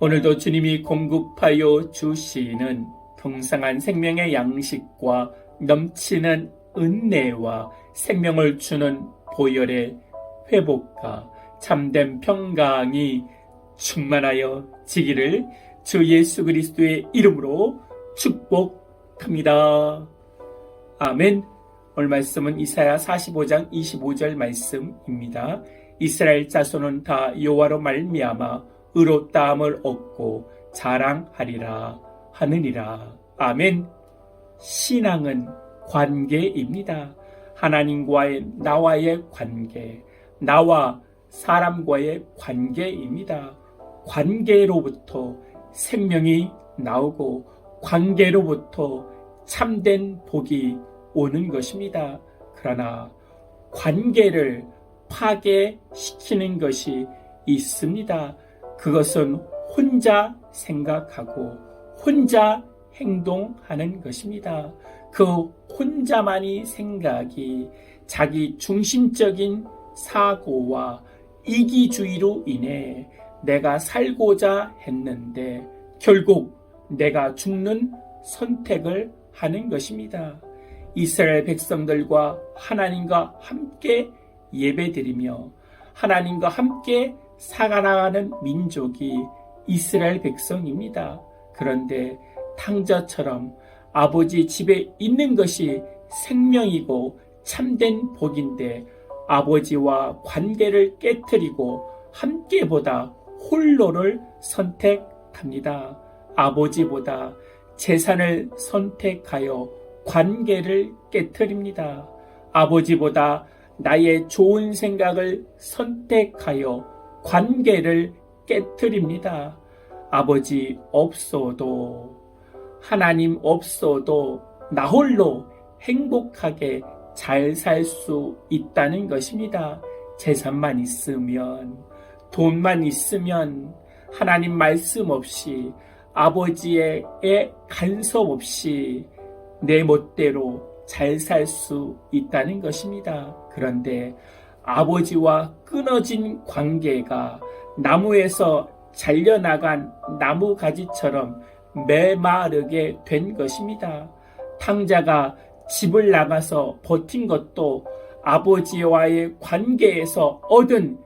오늘도 주님이 공급하여 주시는 풍성한 생명의 양식과 넘치는 은혜와 생명을 주는 보혈의 회복과 참된 평강이 충만하여 지기를 주 예수 그리스도의 이름으로 축복합니다. 아멘. 오늘 말씀은 이사야 45장 25절 말씀입니다. 이스라엘 자손은 다 여호와로 말미암아 의롭다함을 얻고 자랑하리라 하느니라. 아멘. 신앙은 관계입니다. 하나님과의 나와의 관계, 나와 사람과의 관계입니다. 관계로부터 생명이 나오고 관계로부터 참된 복이 오는 것입니다. 그러나 관계를 파괴시키는 것이 있습니다. 그것은 혼자 생각하고 혼자 행동하는 것입니다. 그 혼자만이 생각이 자기 중심적인 사고와 이기주의로 인해 내가 살고자 했는데 결국 내가 죽는 선택을 하는 것입니다. 이스라엘 백성들과 하나님과 함께 예배드리며 하나님과 함께 살아가는 민족이 이스라엘 백성입니다. 그런데 탕자처럼 아버지 집에 있는 것이 생명이고 참된 복인데 아버지와 관계를 깨트리고 함께보다 홀로를 선택합니다. 아버지보다 재산을 선택하여 관계를 깨트립니다. 아버지보다 나의 좋은 생각을 선택하여 관계를 깨트립니다. 아버지 없어도 하나님 없어도 나 홀로 행복하게 잘 살 수 있다는 것입니다. 재산만 있으면, 돈만 있으면, 하나님 말씀 없이, 아버지의 간섭 없이 내 멋대로 잘 살 수 있다는 것입니다. 그런데 아버지와 끊어진 관계가 나무에서 잘려나간 나무가지처럼 메마르게 된 것입니다. 탕자가 집을 나가서 버틴 것도 아버지와의 관계에서 얻은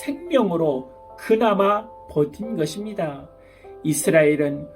생명으로 그나마 버틴 것입니다. 이스라엘은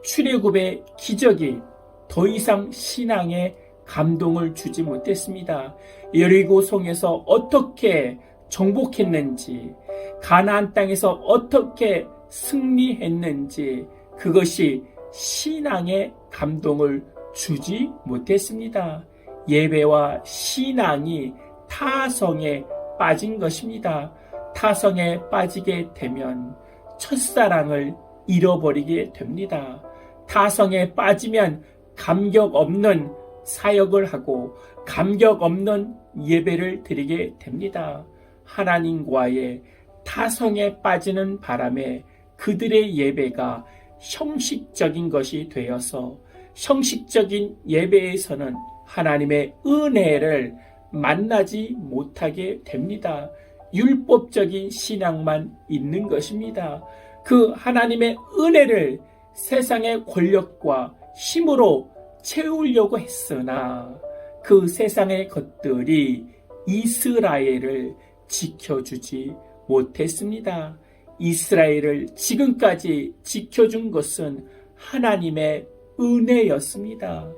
출애굽의 기적이 더 이상 신앙에 감동을 주지 못했습니다. 여리고성에서 어떻게 정복했는지, 가나안 땅에서 어떻게 승리했는지 그것이 신앙에 감동을 주지 못했습니다. 예배와 신앙이 타성에 빠진 것입니다. 타성에 빠지게 되면 첫사랑을 잃어버리게 됩니다. 타성에 빠지면 감격 없는 사역을 하고 감격 없는 예배를 드리게 됩니다. 하나님과의 타성에 빠지는 바람에 그들의 예배가 형식적인 것이 되어서 형식적인 예배에서는 하나님의 은혜를 만나지 못하게 됩니다. 율법적인 신앙만 있는 것입니다. 그 하나님의 은혜를 세상의 권력과 힘으로 채우려고 했으나 그 세상의 것들이 이스라엘을 지켜주지 못했습니다. 이스라엘을 지금까지 지켜준 것은 하나님의 은혜였습니다.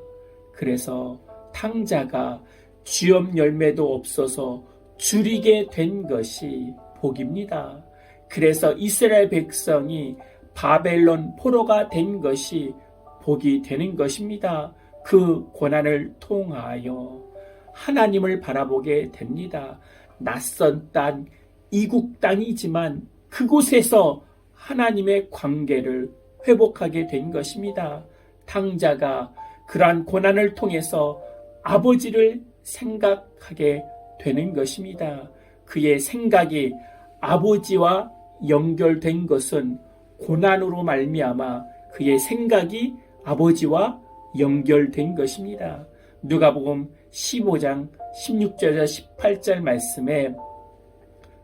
그래서 탕자가 주염 열매도 없어서 줄이게 된 것이 복입니다. 그래서 이스라엘 백성이 바벨론 포로가 된 것이 복이 되는 것입니다. 그 고난을 통하여 하나님을 바라보게 됩니다. 낯선 땅, 이국 땅이지만 그곳에서 하나님의 관계를 회복하게 된 것입니다. 탕자가 그러한 고난을 통해서 아버지를 생각하게 되는 것입니다. 그의 생각이 아버지와 연결된 것은 고난으로 말미암아 그의 생각이 아버지와 연결된 것입니다. 누가복음 15장 16절에서 18절 말씀에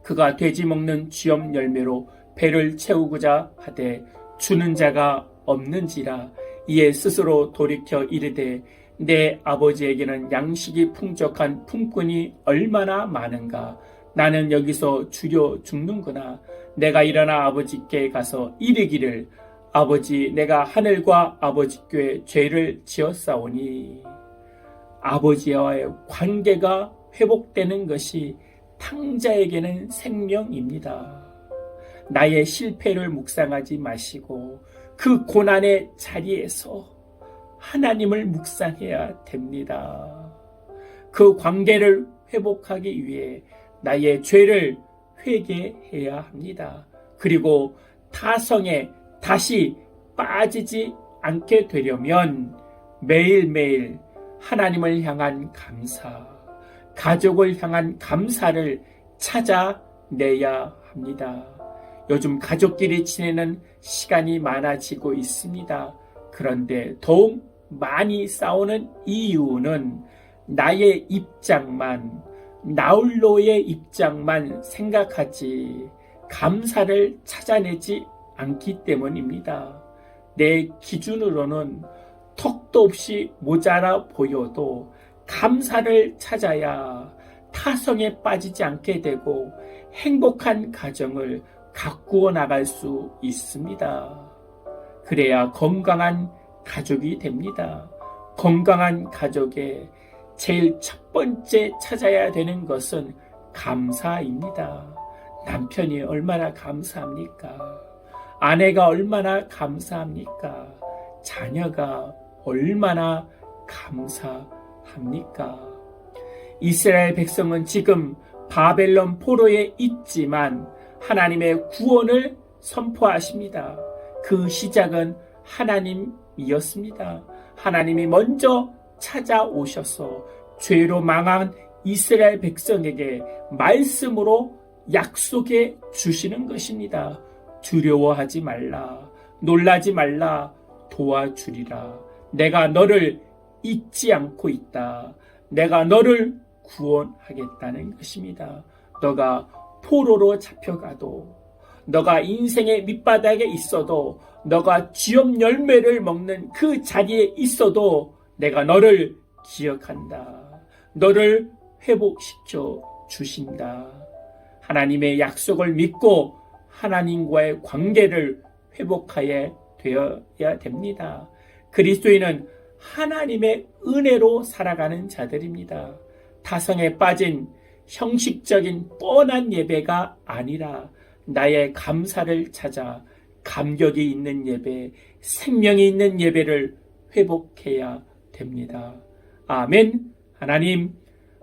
그가 돼지 먹는 쥐염 열매로 배를 채우고자 하되 주는 자가 없는지라. 이에 스스로 돌이켜 이르되 내 아버지에게는 양식이 풍족한 품꾼이 얼마나 많은가. 나는 여기서 주려 죽는구나. 내가 일어나 아버지께 가서 이르기를 아버지, 내가 하늘과 아버지께 죄를 지었사오니. 아버지와의 관계가 회복되는 것이 탕자에게는 생명입니다. 나의 실패를 묵상하지 마시고 그 고난의 자리에서 하나님을 묵상해야 됩니다. 그 관계를 회복하기 위해 나의 죄를 회개해야 합니다. 그리고 타성에 다시 빠지지 않게 되려면 매일매일 하나님을 향한 감사, 가족을 향한 감사를 찾아내야 합니다. 요즘 가족끼리 지내는 시간이 많아지고 있습니다. 그런데 더욱 많이 싸우는 이유는 나의 입장만, 나홀로의 입장만 생각하지 감사를 찾아내지 않기 때문입니다. 내 기준으로는 턱도 없이 모자라 보여도 감사를 찾아야 타성에 빠지지 않게 되고 행복한 가정을 가꾸어 나갈 수 있습니다. 그래야 건강한 가족이 됩니다. 건강한 가족의 제일 첫 번째 찾아야 되는 것은 감사입니다. 남편이 얼마나 감사합니까? 아내가 얼마나 감사합니까? 자녀가 얼마나 감사합니까? 이스라엘 백성은 지금 바벨론 포로에 있지만 하나님의 구원을 선포하십니다. 그 시작은 하나님이었습니다. 하나님이 먼저 찾아오셔서 죄로 망한 이스라엘 백성에게 말씀으로 약속해 주시는 것입니다. 두려워하지 말라, 놀라지 말라, 도와주리라. 내가 너를 잊지 않고 있다. 내가 너를 구원하겠다는 것입니다. 너가 포로로 잡혀가도, 너가 인생의 밑바닥에 있어도, 너가 쥐업 열매를 먹는 그 자리에 있어도 내가 너를 기억한다. 너를 회복시켜 주신다. 하나님의 약속을 믿고 하나님과의 관계를 회복하여 되어야 됩니다. 그리스도인은 하나님의 은혜로 살아가는 자들입니다. 타성에 빠진 형식적인 뻔한 예배가 아니라 나의 감사를 찾아 감격이 있는 예배, 생명이 있는 예배를 회복해야 됩니다. 아멘. 하나님,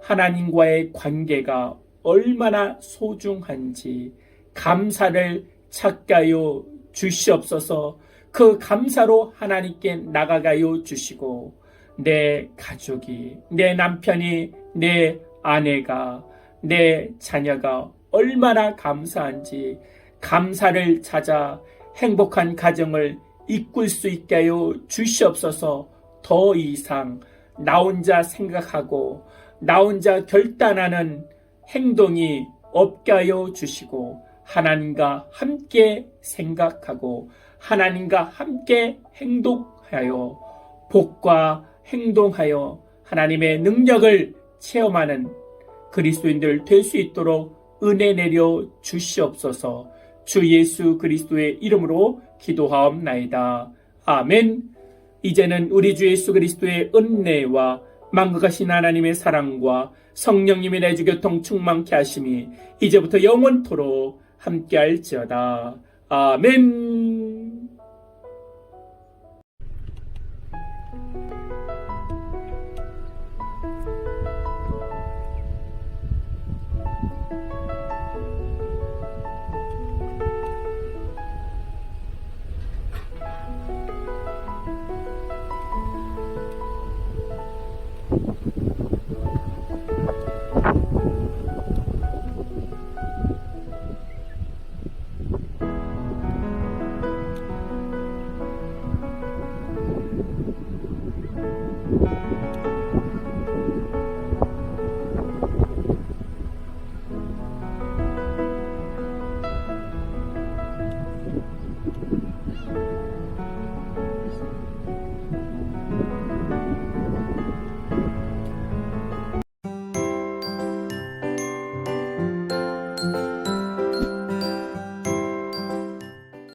하나님과의 관계가 얼마나 소중한지 감사를 찾게 하여 주시옵소서. 그 감사로 하나님께 나가가여 주시고 내 가족이, 내 남편이, 내 아내가, 내 자녀가 얼마나 감사한지 감사를 찾아 행복한 가정을 이끌 수 있게 하여 주시옵소서. 더 이상 나 혼자 생각하고 나 혼자 결단하는 행동이 없게 하여 주시고 하나님과 함께 생각하고 하나님과 함께 행동하여 복과 행동하여 하나님의 능력을 체험하는 그리스도인들 될 수 있도록 은혜 내려 주시옵소서. 주 예수 그리스도의 이름으로 기도하옵나이다. 아멘. 이제는 우리 주 예수 그리스도의 은혜와 만국하신 하나님의 사랑과 성령님의 내주 교통 충만케 하심이 이제부터 영원토록 함께할지어다. 아멘.